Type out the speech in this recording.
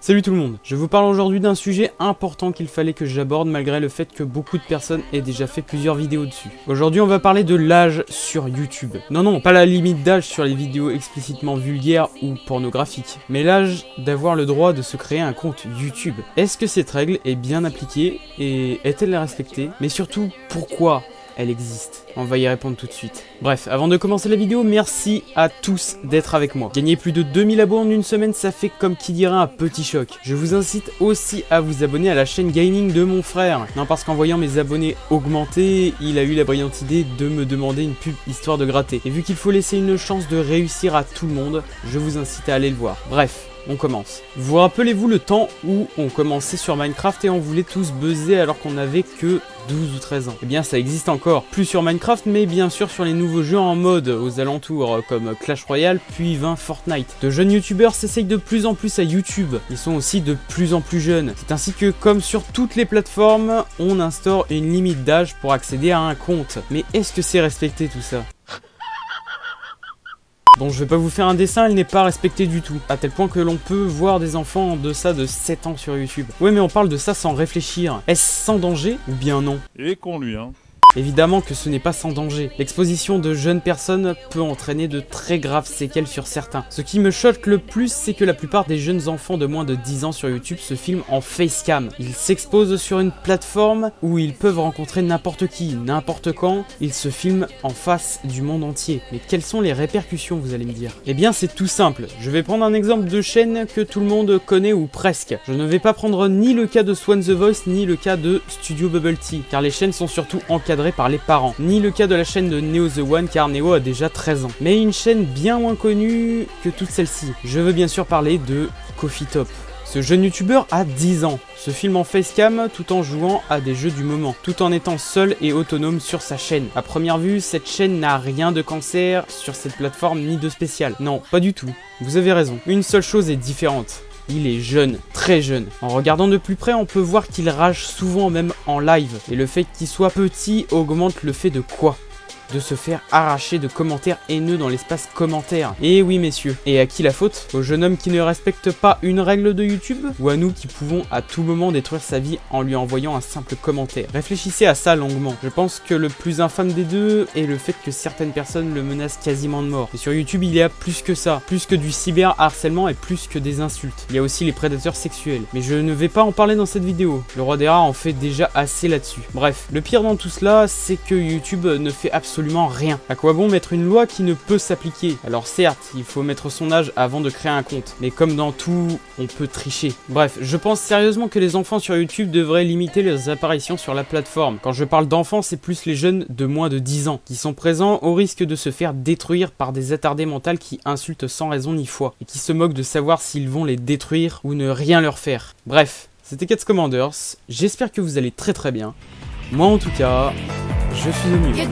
Salut tout le monde, je vous parle aujourd'hui d'un sujet important qu'il fallait que j'aborde malgré le fait que beaucoup de personnes aient déjà fait plusieurs vidéos dessus. Aujourd'hui on va parler de l'âge sur YouTube. Non, pas la limite d'âge sur les vidéos explicitement vulgaires ou pornographiques, mais l'âge d'avoir le droit de se créer un compte YouTube. Est-ce que cette règle est bien appliquée et est-elle respectée? Mais surtout, pourquoi elle existe? On va y répondre tout de suite. Bref, avant de commencer la vidéo, merci à tous d'être avec moi. Gagner plus de 2000 abos en une semaine, ça fait comme qui dirait un petit choc. Je vous incite aussi à vous abonner à la chaîne gaming de mon frère. Non, parce qu'en voyant mes abonnés augmenter, il a eu la brillante idée de me demander une pub histoire de gratter. Et vu qu'il faut laisser une chance de réussir à tout le monde, je vous incite à aller le voir. Bref. On commence. Vous rappelez-vous le temps où on commençait sur Minecraft et on voulait tous buzzer alors qu'on n'avait que 12 ou 13 ans? Eh bien ça existe encore, plus sur Minecraft mais bien sûr sur les nouveaux jeux en mode aux alentours comme Clash Royale puis 20 Fortnite. De jeunes youtubeurs s'essayent de plus en plus à YouTube, ils sont aussi de plus en plus jeunes. C'est ainsi que comme sur toutes les plateformes, on instaure une limite d'âge pour accéder à un compte. Mais est-ce que c'est respecté tout ça? Bon, je vais pas vous faire un dessin, elle n'est pas respectée du tout. À tel point que l'on peut voir des enfants en deçà de 7 ans sur YouTube. Ouais, mais on parle de ça sans réfléchir. Est-ce sans danger ou bien non? Il est con lui, hein. Évidemment que ce n'est pas sans danger. L'exposition de jeunes personnes peut entraîner de très graves séquelles sur certains. Ce qui me choque le plus, c'est que la plupart des jeunes enfants de moins de 10 ans sur YouTube se filment en facecam. Ils s'exposent sur une plateforme où ils peuvent rencontrer n'importe qui, n'importe quand. Ils se filment en face du monde entier. Mais quelles sont les répercussions, vous allez me dire? Eh bien, c'est tout simple. Je vais prendre un exemple de chaîne que tout le monde connaît ou presque. Je ne vais pas prendre ni le cas de Swan The Voice, ni le cas de Studio Bubble Tea, car les chaînes sont surtout encadrées par les parents, ni le cas de la chaîne de Neo The One car Neo a déjà 13 ans. Mais une chaîne bien moins connue que toutes celles-ci. Je veux bien sûr parler de Coffee Top. Ce jeune youtubeur a 10 ans, se filme en facecam tout en jouant à des jeux du moment, tout en étant seul et autonome sur sa chaîne. À première vue, cette chaîne n'a rien de cancer sur cette plateforme ni de spécial. Non, pas du tout. Vous avez raison. Une seule chose est différente. Il est jeune, très jeune. En regardant de plus près, on peut voir qu'il rage souvent même en live. Et le fait qu'il soit petit augmente le fait de quoi? De se faire arracher de commentaires haineux dans l'espace commentaire. Et oui messieurs, et à qui la faute? Au jeune homme qui ne respecte pas une règle de YouTube? Ou à nous qui pouvons à tout moment détruire sa vie en lui envoyant un simple commentaire? Réfléchissez à ça longuement. Je pense que le plus infâme des deux est le fait que certaines personnes le menacent quasiment de mort. Et sur YouTube il y a plus que ça, plus que du cyberharcèlement et plus que des insultes. Il y a aussi les prédateurs sexuels. Mais je ne vais pas en parler dans cette vidéo, le roi des rats en fait déjà assez là-dessus. Bref, le pire dans tout cela, c'est que YouTube ne fait absolument rien. À quoi bon mettre une loi qui ne peut s'appliquer? Alors certes, il faut mettre son âge avant de créer un compte, mais comme dans tout, on peut tricher. Bref, je pense sérieusement que les enfants sur YouTube devraient limiter leurs apparitions sur la plateforme. Quand je parle d'enfants, c'est plus les jeunes de moins de 10 ans, qui sont présents au risque de se faire détruire par des attardés mentales qui insultent sans raison ni foi, et qui se moquent de savoir s'ils vont les détruire ou ne rien leur faire. Bref, c'était Cats Commanders, j'espère que vous allez très très bien. Moi en tout cas, je suis au mieux.